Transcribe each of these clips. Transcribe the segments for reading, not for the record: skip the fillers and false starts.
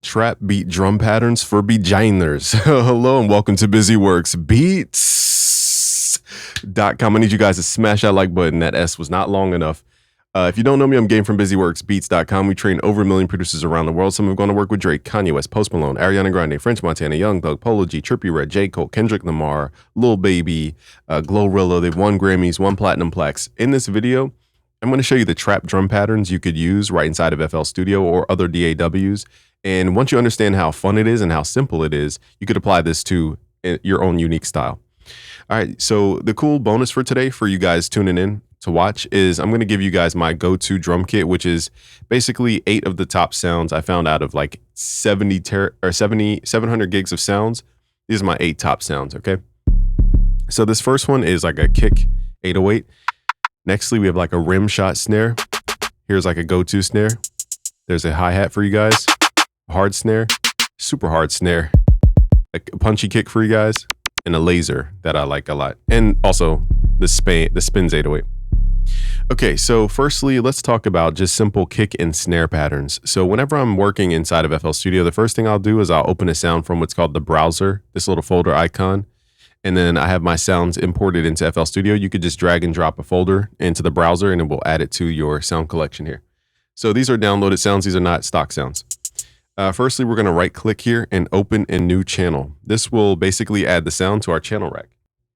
Trap beat drum patterns for beginners. Hello and welcome to BusyWorksBeats.com. I need you guys to smash that like button. That S was not long enough. If you don't know me, I'm Game from BusyWorksBeats.com. We train over 1 million producers around the world. Some have gone to work with Drake, Kanye West, Post Malone, Ariana Grande, French Montana, Young Thug, Polo G, Trippie Redd, J. Cole, Kendrick Lamar, Lil Baby, Glorilla. They've won Grammys, won Platinum Plaques. In this video, I'm going to show you the trap drum patterns you could use right inside of FL Studio or other DAWs. And once you understand how fun it is and how simple it is, you could apply this to your own unique style. All right, so the cool bonus for today for you guys tuning in to watch is I'm going to give you guys my go-to drum kit, which is basically 8 of the top sounds I found out of like 700 gigs of sounds. These are my 8 top sounds, okay? So this first one is like a kick 808. Nextly, we have like a rim shot snare. Here's like a go-to snare. There's a hi-hat for you guys. Hard snare, super hard snare, a punchy kick for you guys, and a laser that I like a lot. And also the spins 808. Okay, so firstly, let's talk about just simple kick and snare patterns. So whenever I'm working inside of FL Studio, the first thing I'll do is I'll open a sound from what's called the browser, this little folder icon. And then I have my sounds imported into FL Studio. You could just drag and drop a folder into the browser and it will add it to your sound collection here. So these are downloaded sounds. These are not stock sounds. Firstly, we're going to right click here and open a new channel. This will basically add the sound to our channel rack.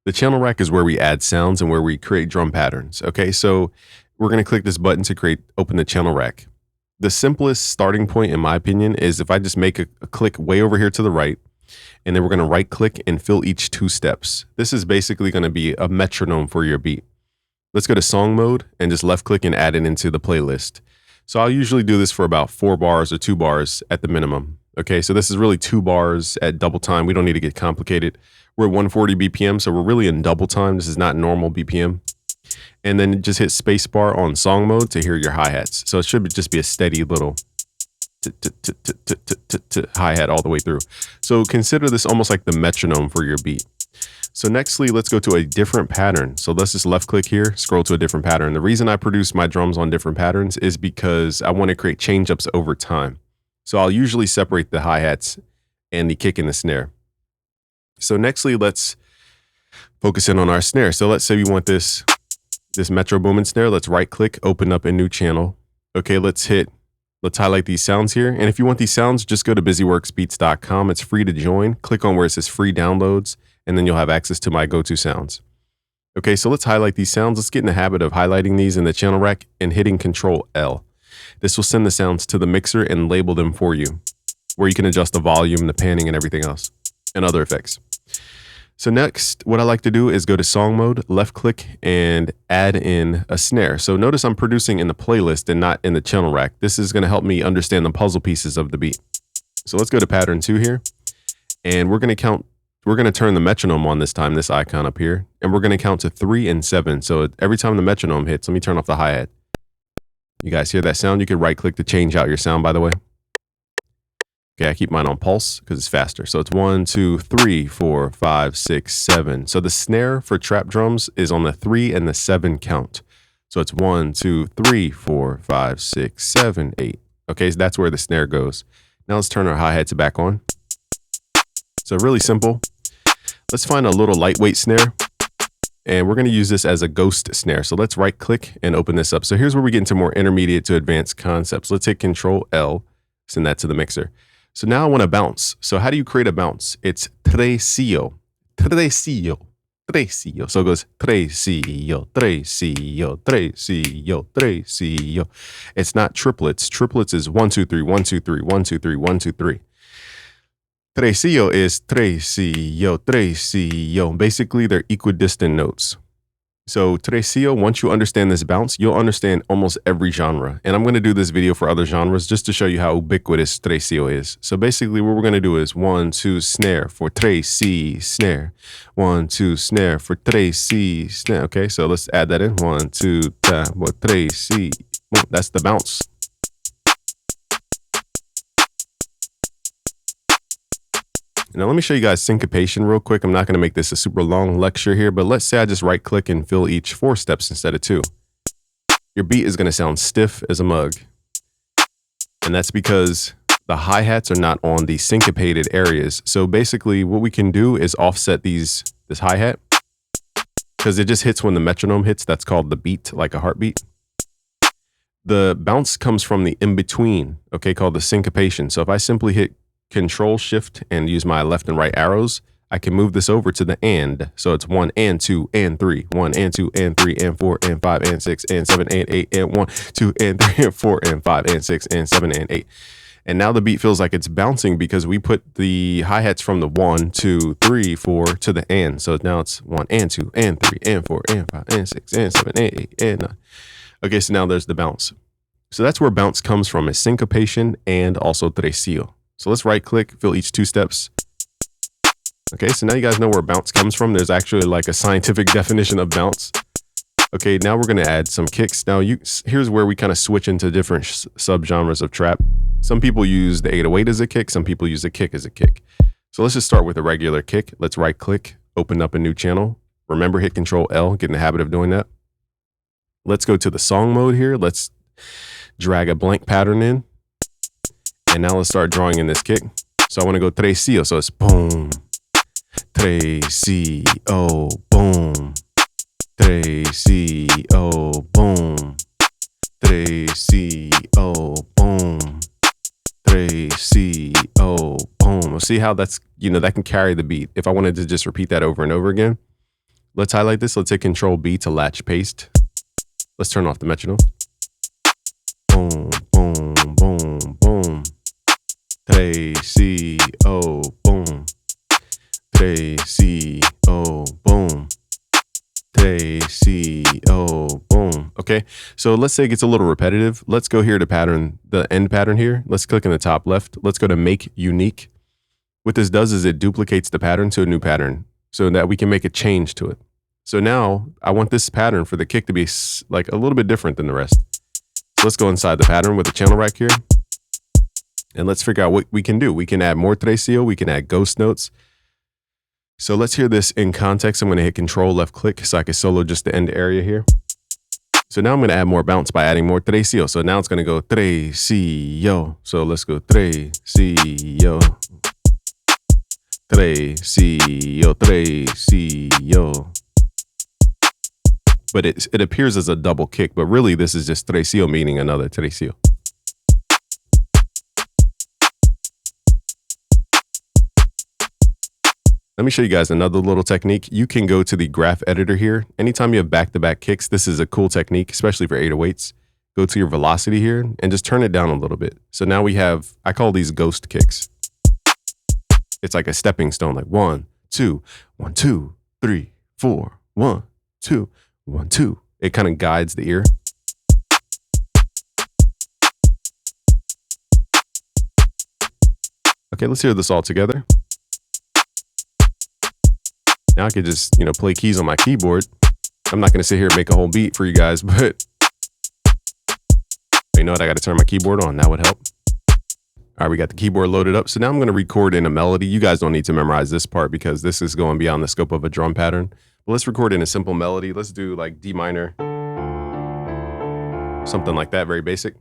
The channel rack is where we add sounds and where we create drum patterns. Okay, so we're going to click this button to open the channel rack. The simplest starting point, in my opinion, is if I just make a click way over here to the right, and then we're going to right click and fill each 2 steps. This is basically going to be a metronome for your beat. Let's go to song mode and just left click and add it into the playlist. So I'll usually do this for about 4 bars or 2 bars at the minimum. Okay, so this is really 2 bars at double time. We don't need to get complicated. We're at 140 BPM, so we're really in double time. This is not normal BPM. And then just hit space bar on song mode to hear your hi-hats. So it should just be a steady little hi-hat all the way through. So consider this almost like the metronome for your beat. So nextly, let's go to a different pattern. So let's just left click here, scroll to a different pattern. The reason I produce my drums on different patterns is because I want to create change ups over time. So I'll usually separate the hi-hats and the kick and the snare. So nextly, let's focus in on our snare. So let's say we want this Metro Boomin snare. Let's right click, open up a new channel. Okay, let's highlight these sounds here. And if you want these sounds, just go to BusyWorksBeats.com. It's free to join. Click on where it says free downloads, and then you'll have access to my go-to sounds. Okay, so let's highlight these sounds. Let's get in the habit of highlighting these in the channel rack and hitting Control L. This will send the sounds to the mixer and label them for you, where you can adjust the volume, the panning, and everything else, and other effects. So next, what I like to do is go to song mode, left click, and add in a snare. So notice I'm producing in the playlist and not in the channel rack. This is going to help me understand the puzzle pieces of the beat. So let's go to pattern 2 here, and we're going to turn the metronome on this time, this icon up here, and we're going to count to 3 and 7. So every time the metronome hits, let me turn off the hi-hat. You guys hear that sound? You can right click to change out your sound, by the way. Okay, I keep mine on pulse because it's faster. So it's 1, 2, 3, 4, 5, 6, 7. So the snare for trap drums is on the 3 and the 7 count. So it's 1, 2, 3, 4, 5, 6, 7, 8. Okay, so that's where the snare goes. Now let's turn our hi-hats back on. So really simple. Let's find a little lightweight snare, and we're going to use this as a ghost snare. So let's right click and open this up. So here's where we get into more intermediate to advanced concepts. Let's hit Control L, send that to the mixer. So now I want to bounce. So how do you create a bounce? It's tresillo, tresillo, tresillo. So it goes tresillo, tresillo, tresillo, tresillo. It's not triplets. Triplets is 1, 2, 3, 1, 2, 3, 1, 2, 3, 1, 2, 3. Tresillo is tresillo, tresillo. Basically, they're equidistant notes. So tresillo, once you understand this bounce, you'll understand almost every genre. And I'm going to do this video for other genres just to show you how ubiquitous tresillo is. So basically what we're going to do is 1, 2, snare for tresi, snare. 1, 2, snare for tresi, snare. Okay, so let's add that in. 1, 2, tresi. That's the bounce. Now let me show you guys syncopation real quick. I'm not going to make this a super long lecture here, but let's say I just right click and fill each 4 steps instead of 2. Your beat is going to sound stiff as a mug. And that's because the hi-hats are not on the syncopated areas. So basically what we can do is offset this hi-hat, because it just hits when the metronome hits. That's called the beat, like a heartbeat. The bounce comes from the in-between, okay, called the syncopation. So if I simply hit Control Shift and use my left and right arrows, I can move this over to the and. So it's 1 and 2 and 3, 1 and 2 and 3 and 4 and 5 and 6 and 7 and 8 and 1, 2 and 3 and 4 and 5 and 6 and 7 and 8. And now the beat feels like it's bouncing because we put the hi-hats from the 1, 2, 3, 4 to the and. So now it's 1 and 2 and 3 and 4 and 5 and 6 and 7 and 8 and 9. Okay, so now there's the bounce. So that's where bounce comes from, is syncopation and also tresillo. So let's right click, fill each 2 steps. Okay, so now you guys know where bounce comes from. There's actually like a scientific definition of bounce. Okay, now we're gonna add some kicks. Now here's where we kind of switch into different subgenres of trap. Some people use the 808 as a kick, some people use a kick as a kick. So let's just start with a regular kick. Let's right click, open up a new channel. Remember, hit Control L, get in the habit of doing that. Let's go to the song mode here. Let's drag a blank pattern in. And now let's start drawing in this kick. So I want to go tresillo. So it's boom, tresillo, boom, tresillo, boom, tresillo, boom, tresillo, boom. See how that's, that can carry the beat. If I wanted to just repeat that over and over again, let's highlight this. Let's hit Control B to latch paste. Let's turn off the metronome. Boom, boom, boom, boom. Tresillo, boom. Tresillo, boom. Tresillo, boom. Okay, so let's say it gets a little repetitive. Let's go here to pattern, the end pattern here. Let's click in the top left. Let's go to make unique. What this does is it duplicates the pattern to a new pattern so that we can make a change to it. So now I want this pattern for the kick to be like a little bit different than the rest. So let's go inside the pattern with the channel rack here. And let's figure out what we can do. We can add more tresillo. We can add ghost notes. So let's hear this in context. I'm going to hit Control left click so I can solo just the end area here. So now I'm going to add more bounce by adding more tresillo. So now it's going to go tresillo. So let's go tresillo. Tresillo, tresillo. But it appears as a double kick, but really this is just tresillo meaning another tresillo. Let me show you guys another little technique. You can go to the graph editor here. Anytime you have back-to-back kicks, this is a cool technique, especially for 808s. Go to your velocity here and just turn it down a little bit. So now we have, I call these ghost kicks. It's like a stepping stone, like 1, 2, 1, 2, 3, 4, 1, 2, 1, 2. It kind of guides the ear. Okay, let's hear this all together. Now I could just, play keys on my keyboard. I'm not going to sit here and make a whole beat for you guys, but you know what? I got to turn my keyboard on. That would help. All right, we got the keyboard loaded up. So now I'm going to record in a melody. You guys don't need to memorize this part because this is going beyond the scope of a drum pattern. But let's record in a simple melody. Let's do like D minor, something like that, very basic.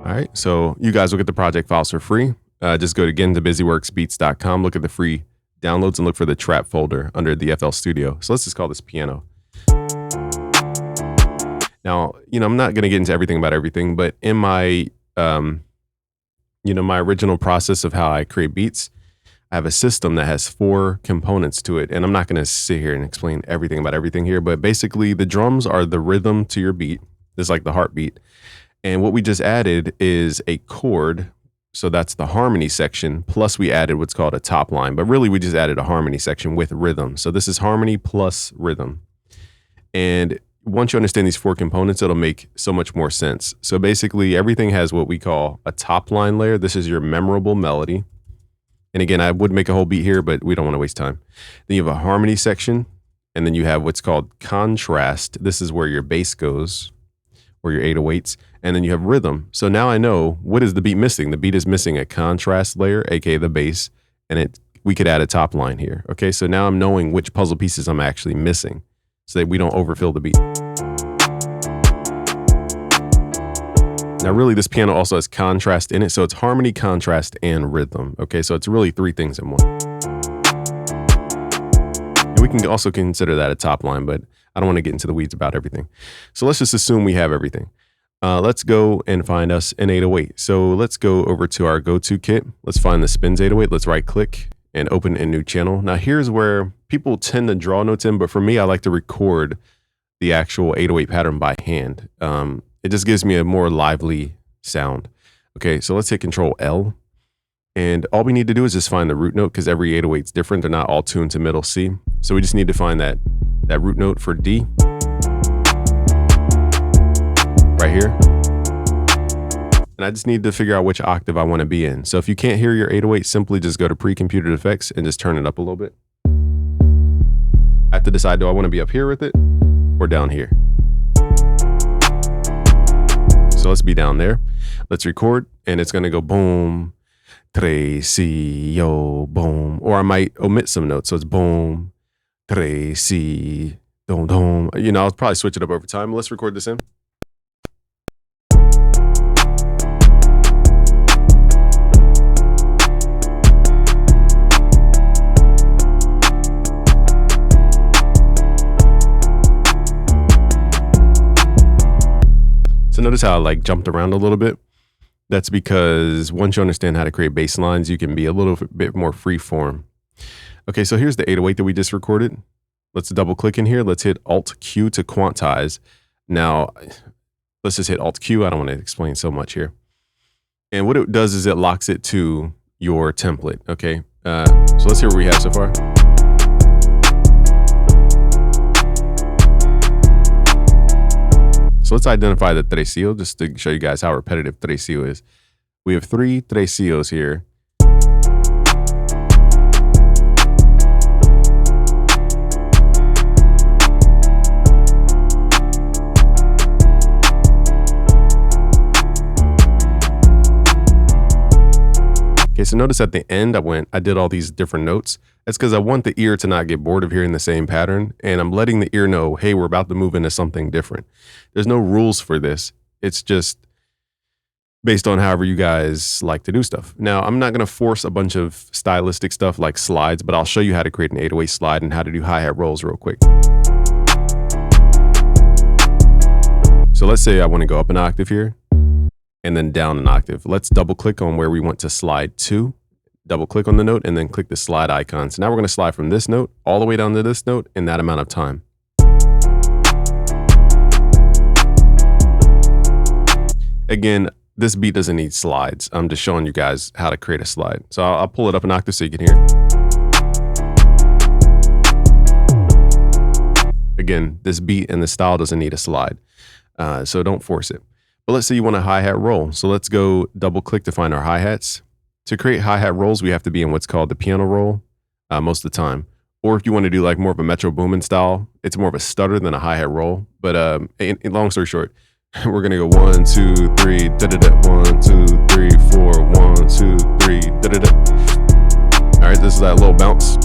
All right, so you guys will get the project files for free. Just go again to busyworksbeats.com, look at the free downloads and look for the trap folder under the FL Studio. So let's just call this piano. Now, I'm not going to get into everything about everything, but in my, my original process of how I create beats, I have a system that has 4 components to it. And I'm not going to sit here and explain everything about everything here, but basically the drums are the rhythm to your beat. It's like the heartbeat. And what we just added is a chord. So that's the harmony section. Plus we added what's called a top line, but really we just added a harmony section with rhythm. So this is harmony plus rhythm. And once you understand these 4 components, it'll make so much more sense. So basically everything has what we call a top line layer. This is your memorable melody. And again, I would make a whole beat here, but we don't want to waste time. Then you have a harmony section. And then you have what's called contrast. This is where your bass goes, or your 808s. And then you have rhythm. So now I know, what is the beat missing? The beat is missing a contrast layer, aka the bass, and we could add a top line here. Okay, so now I'm knowing which puzzle pieces I'm actually missing so that we don't overfill the beat. Now really this piano also has contrast in it, so it's harmony, contrast, and rhythm. Okay, so it's really 3 things in one. And we can also consider that a top line, but I don't want to get into the weeds about everything. So let's just assume we have everything. Let's go and find us an 808. So let's go over to our go-to kit. Let's find the Spins 808. Let's right click and open a new channel. Now here's where people tend to draw notes in, but for me, I like to record the actual 808 pattern by hand. It just gives me a more lively sound. Okay, so let's hit Control L. And all we need to do is just find the root note, because every 808 is different. They're not all tuned to middle C. So we just need to find that root note for D. Right here. And I just need to figure out which octave I want to be in. So if you can't hear your 808, simply just go to pre-computed effects and just turn it up a little bit. I have to decide, do I want to be up here with it or down here? So let's be down there. Let's record, and it's going to go boom, tre, si, yo, boom. Or I might omit some notes. So it's boom, tre, si, dom, dom. You know, I'll probably switch it up over time. Let's record this in. So notice how I like jumped around a little bit. That's because once you understand how to create bass lines, you can be a little bit more free form. Okay, so here's the 808 that we just recorded. Let's double click in here. Let's hit Alt Q to quantize. Now, let's just hit Alt Q. I don't want to explain so much here. And what it does is it locks it to your template. Okay, so let's hear what we have so far. So let's identify the tresillo just to show you guys how repetitive tresillo is. We have 3 tresillos here. Okay, so notice at the end I did all these different notes. That's because I want the ear to not get bored of hearing the same pattern, and I'm letting the ear know, hey, we're about to move into something different. There's no rules for this. It's just based on however you guys like to do stuff. Now, I'm not going to force a bunch of stylistic stuff like slides, but I'll show you how to create an 808 slide and how to do hi-hat rolls real quick. So let's say I want to go up an octave here and then down an octave. Let's double click on where we want to slide to. Double click on the note and then click the slide icon. So now we're going to slide from this note all the way down to this note in that amount of time. Again, this beat doesn't need slides. I'm just showing you guys how to create a slide. So I'll pull it up an octave so you can hear it. Again, this beat and the style doesn't need a slide. So don't force it. But let's say you want a hi-hat roll. So let's go double click to find our hi-hats. To create hi-hat rolls, we have to be in what's called the piano roll most of the time. Or if you want to do like more of a Metro Boomin style, it's more of a stutter than a hi-hat roll. But long story short, we're going to go 1, 2, 3, da-da-da, 1, 2, 3, 4, 1, 2, 3, da-da-da. All right, this is that little bounce.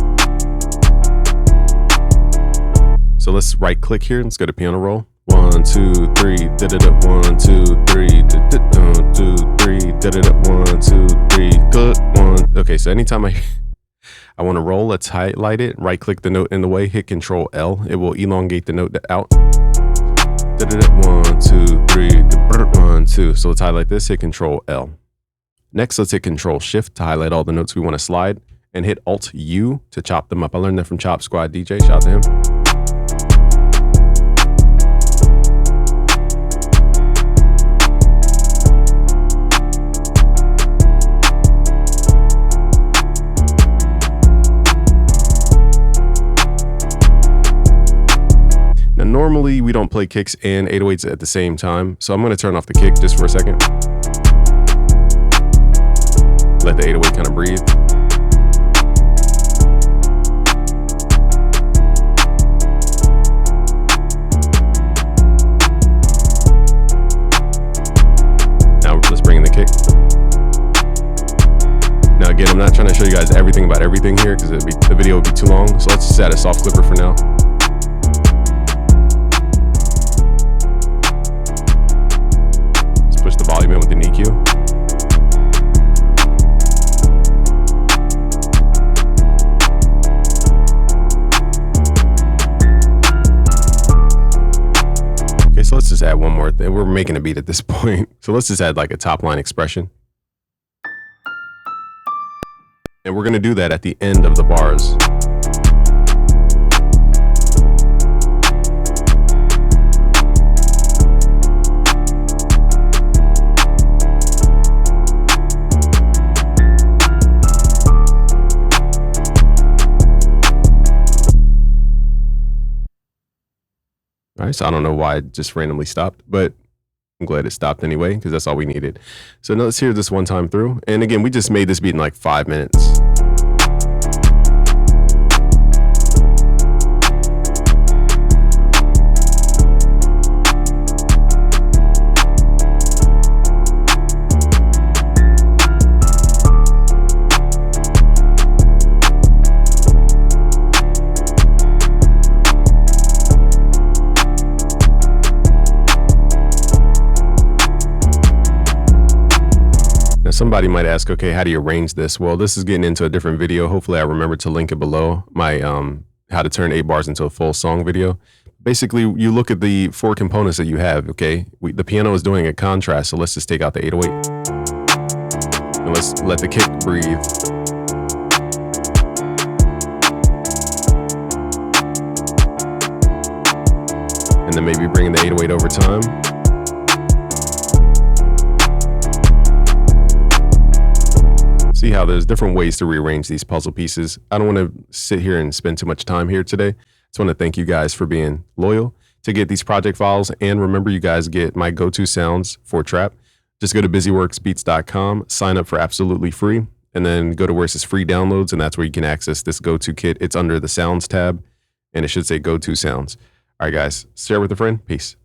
So let's right click here. Let's go to piano roll. 1, 2, 3, da-da-da, 1, 2, 3, da-da-da, 1, 2, 3, da-da-da, 1, 2, 3, good, 1. Okay, so anytime I want to roll, let's highlight it, right click the note in the way, hit Control L. It will elongate the note out. Da-da-da, 1, 2, 3, 1, 2. So let's highlight this, hit Control L. Next, let's hit Control Shift to highlight all the notes we want to slide and hit Alt U to chop them up. I learned that from Chop Squad DJ. Shout out to him. Normally, we don't play kicks and 808s at the same time, so I'm going to turn off the kick just for a second. Let the 808 kind of breathe. Now again, I'm not trying to show you guys everything about everything here because the video would be too long. So let's just add a soft clipper for now. Let's push the volume in with the EQ. Okay, so let's just add one more thing. We're making a beat at this point. So let's just add like a top line expression. And we're going to do that at the end of the bars. All right, so I don't know why it just randomly stopped, but I'm glad it stopped anyway, because that's all we needed. So now let's hear this one time through. And again, we just made this beat in like 5 minutes. Now somebody might ask, okay, how do you arrange this? Well, this is getting into a different video. Hopefully I remember to link it below, my how to turn 8 bars into a full song video. Basically, you look at the 4 components that you have, okay? The piano is doing a contrast, so let's just take out the 808. And let's let the kick breathe. And then maybe bringing the 808 over time. See how there's different ways to rearrange these puzzle pieces. I don't want to sit here and spend too much time here today. I just want to thank you guys for being loyal to get these project files. And remember, you guys get my go-to sounds for trap. Just go to busyworksbeats.com, sign up for absolutely free, and then go to where it says free downloads, and that's where you can access this go-to kit. It's under the sounds tab, and it should say go-to sounds. All right, guys, share with a friend. Peace.